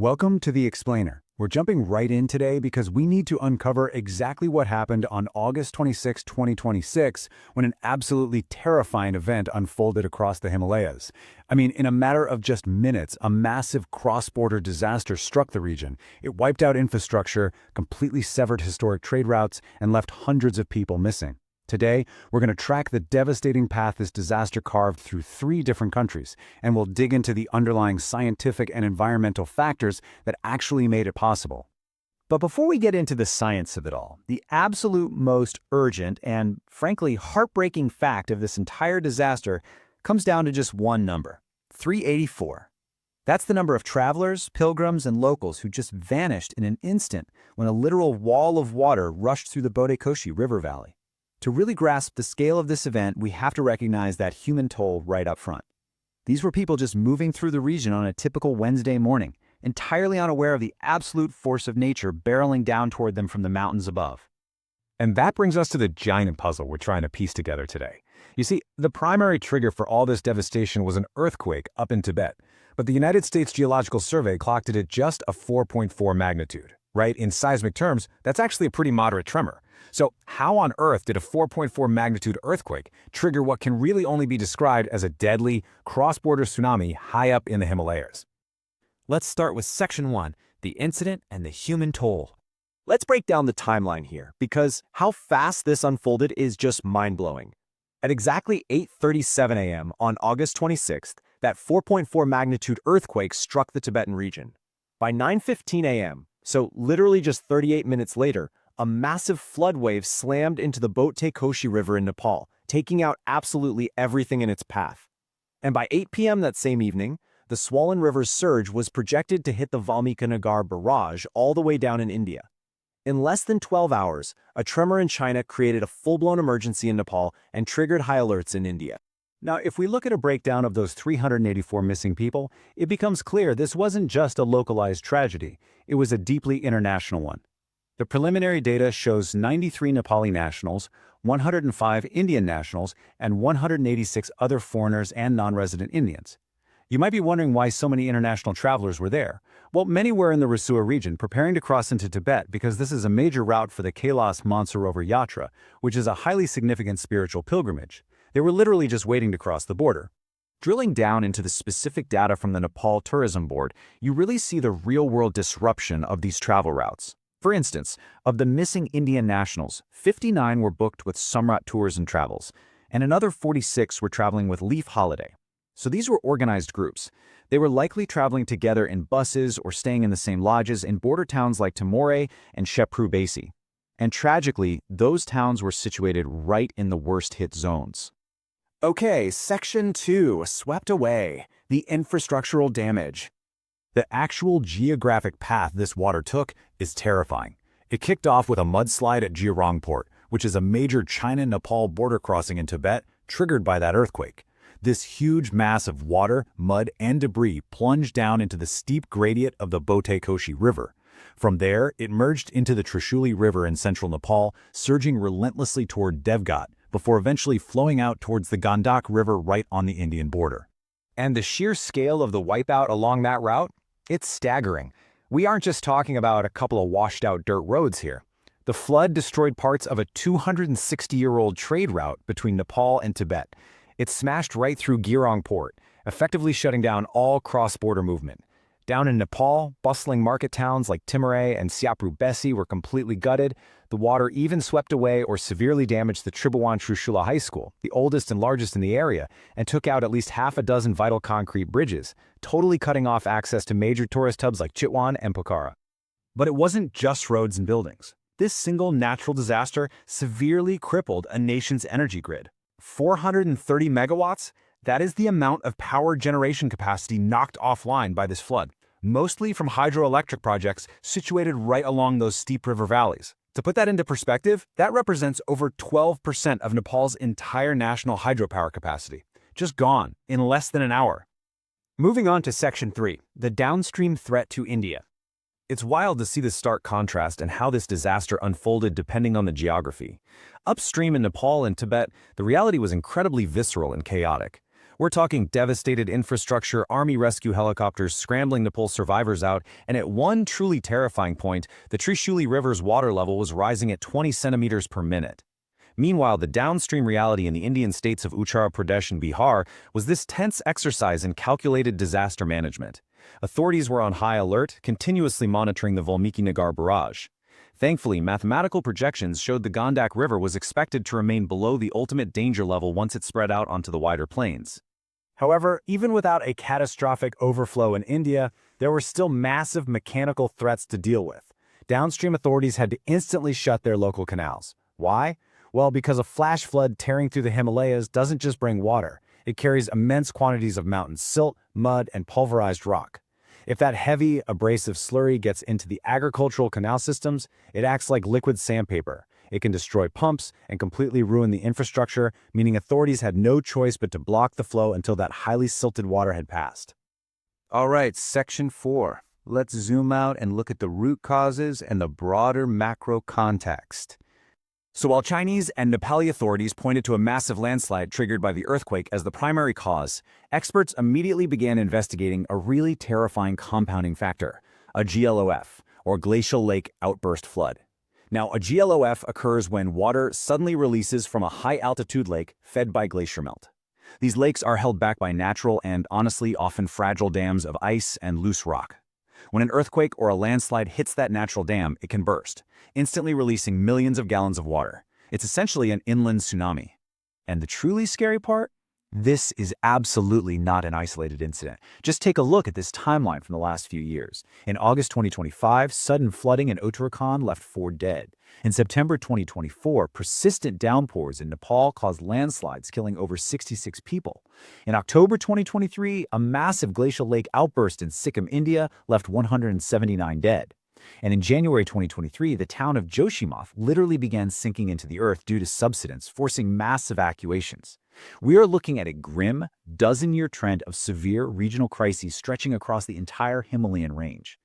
Welcome to The Explainer. We're jumping right in today because we need to uncover exactly what happened on August 26, 2026, when an absolutely terrifying event unfolded across the Himalayas. In a matter of just minutes, a massive cross-border disaster struck the region. It wiped out infrastructure, completely severed historic trade routes, and left hundreds of people missing. Today, we're going to track the devastating path this disaster carved through 3 different countries, and we'll dig into the underlying scientific and environmental factors that actually made it possible. But before we get into the science of it all, the absolute most urgent and, frankly, heartbreaking fact of this entire disaster comes down to just one number: 384. That's the number of travelers, pilgrims, and locals who just vanished in an instant when a literal wall of water rushed through the Bhotekoshi River Valley. To really grasp the scale of this event, we have to recognize that human toll right up front. These were people just moving through the region on a typical Wednesday morning, entirely unaware of the absolute force of nature barreling down toward them from the mountains above. And that brings us to the giant puzzle we're trying to piece together today. You see, the primary trigger for all this devastation was an earthquake up in Tibet, but the United States Geological Survey clocked it at just a 4.4 magnitude. Right? In seismic terms, that's actually a pretty moderate tremor. So how on earth did a 4.4 magnitude earthquake trigger what can really only be described as a deadly, cross-border tsunami high up in the Himalayas? Let's start with Section 1, the incident and the human toll. Let's break down the timeline here, because how fast this unfolded is just mind-blowing. At exactly 8:37 a.m. on August 26th, that 4.4 magnitude earthquake struck the Tibetan region. By 9:15 a.m., so literally just 38 minutes later, a massive flood wave slammed into the Bhotekoshi River in Nepal, taking out absolutely everything in its path. And by 8 p.m. that same evening, the swollen river's surge was projected to hit the Valmikinagar barrage all the way down in India. In less than 12 hours, a tremor in China created a full-blown emergency in Nepal and triggered high alerts in India. Now, if we look at a breakdown of those 384 missing people, it becomes clear this wasn't just a localized tragedy, it was a deeply international one. The preliminary data shows 93 Nepali nationals, 105 Indian nationals, and 186 other foreigners and non-resident Indians. You might be wondering why so many international travelers were there. Well, many were in the Rasuwa region preparing to cross into Tibet because this is a major route for the Kailas Mansarovar Yatra, which is a highly significant spiritual pilgrimage. They were literally just waiting to cross the border. Drilling down into the specific data from the Nepal Tourism Board, you really see the real-world disruption of these travel routes. For instance, of the missing Indian nationals, 59 were booked with Samrat Tours and Travels, and another 46 were traveling with Leaf Holiday. So these were organized groups. They were likely traveling together in buses or staying in the same lodges in border towns like Timore and Shepru Basi. And tragically, those towns were situated right in the worst-hit zones. Okay, Section 2, swept away, the infrastructural damage. The actual geographic path this water took is terrifying. It kicked off with a mudslide at Jirang Port, which is a major China-Nepal border crossing in Tibet, triggered by that earthquake. This huge mass of water, mud, and debris plunged down into the steep gradient of the Bhotekoshi River. From there, it merged into the Trishuli River in central Nepal, surging relentlessly toward Devgat, before eventually flowing out towards the Gandak River right on the Indian border. And the sheer scale of the wipeout along that route? It's staggering. We aren't just talking about a couple of washed-out dirt roads here. The flood destroyed parts of a 260-year-old trade route between Nepal and Tibet. It smashed right through Girang Port, effectively shutting down all cross-border movement. Down in Nepal, bustling market towns like Timore and Shepru Basi were completely gutted. The water even swept away or severely damaged the Tribhuvan Trishuli High School, the oldest and largest in the area, and took out at least half a dozen vital concrete bridges, totally cutting off access to major tourist hubs like Chitwan and Pokhara. But it wasn't just roads and buildings. This single natural disaster severely crippled a nation's energy grid. 430 megawatts? That is the amount of power generation capacity knocked offline by this flood, mostly from hydroelectric projects situated right along those steep river valleys. To put that into perspective, that represents over 12% of Nepal's entire national hydropower capacity, just gone in less than an hour. Moving on to Section 3, the downstream threat to India. It's wild to see the stark contrast and how this disaster unfolded depending on the geography. Upstream in Nepal and Tibet, the reality was incredibly visceral and chaotic. We're talking devastated infrastructure, army rescue helicopters scrambling to pull survivors out, and at one truly terrifying point, the Trishuli River's water level was rising at 20 centimeters per minute. Meanwhile, the downstream reality in the Indian states of Uttar Pradesh and Bihar was this tense exercise in calculated disaster management. Authorities were on high alert, continuously monitoring the Valmiki-Nagar barrage. Thankfully, mathematical projections showed the Gandak River was expected to remain below the ultimate danger level once it spread out onto the wider plains. However, even without a catastrophic overflow in India, there were still massive mechanical threats to deal with. Downstream authorities had to instantly shut their local canals. Why? Well, because a flash flood tearing through the Himalayas doesn't just bring water. It carries immense quantities of mountain silt, mud, and pulverized rock. If that heavy, abrasive slurry gets into the agricultural canal systems, it acts like liquid sandpaper. It can destroy pumps and completely ruin the infrastructure, meaning authorities had no choice but to block the flow until that highly silted water had passed. All right, Section 4. Let's zoom out and look at the root causes and the broader macro context. So while Chinese and Nepali authorities pointed to a massive landslide triggered by the earthquake as the primary cause, experts immediately began investigating a really terrifying compounding factor, a GLOF, or glacial lake outburst flood. Now, a GLOF occurs when water suddenly releases from a high-altitude lake fed by glacier melt. These lakes are held back by natural and honestly often fragile dams of ice and loose rock. When an earthquake or a landslide hits that natural dam, it can burst, instantly releasing millions of gallons of water. It's essentially an inland tsunami. And the truly scary part? This is absolutely not an isolated incident. Just take a look at this timeline from the last few years. In August 2025, sudden flooding in Uttarakhand left 4 dead. In September 2024, persistent downpours in Nepal caused landslides, killing over 66 people. In October 2023, a massive glacial lake outburst in Sikkim, India, left 179 dead. And in January 2023, the town of Joshimath literally began sinking into the earth due to subsidence, forcing mass evacuations. We are looking at a grim, dozen-year trend of severe regional crises stretching across the entire Himalayan range.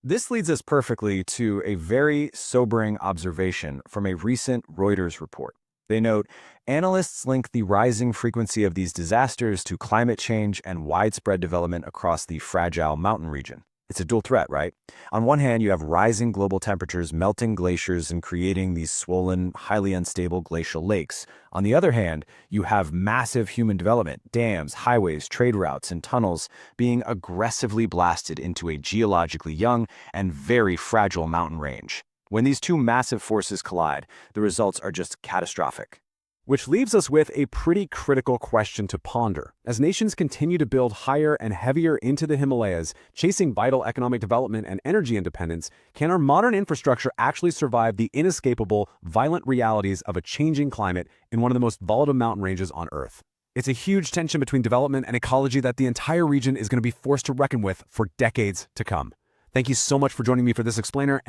This leads us perfectly to a very sobering observation from a recent Reuters report. They note, analysts link the rising frequency of these disasters to climate change and widespread development across the fragile mountain region. It's a dual threat, right? On one hand, you have rising global temperatures melting glaciers and creating these swollen, highly unstable glacial lakes. On the other hand, you have massive human development, dams, highways, trade routes, and tunnels being aggressively blasted into a geologically young and very fragile mountain range. When these two massive forces collide, the results are just catastrophic. Which leaves us with a pretty critical question to ponder. As nations continue to build higher and heavier into the Himalayas, chasing vital economic development and energy independence, can our modern infrastructure actually survive the inescapable, violent realities of a changing climate in one of the most volatile mountain ranges on Earth? It's a huge tension between development and ecology that the entire region is going to be forced to reckon with for decades to come. Thank you so much for joining me for this explainer, and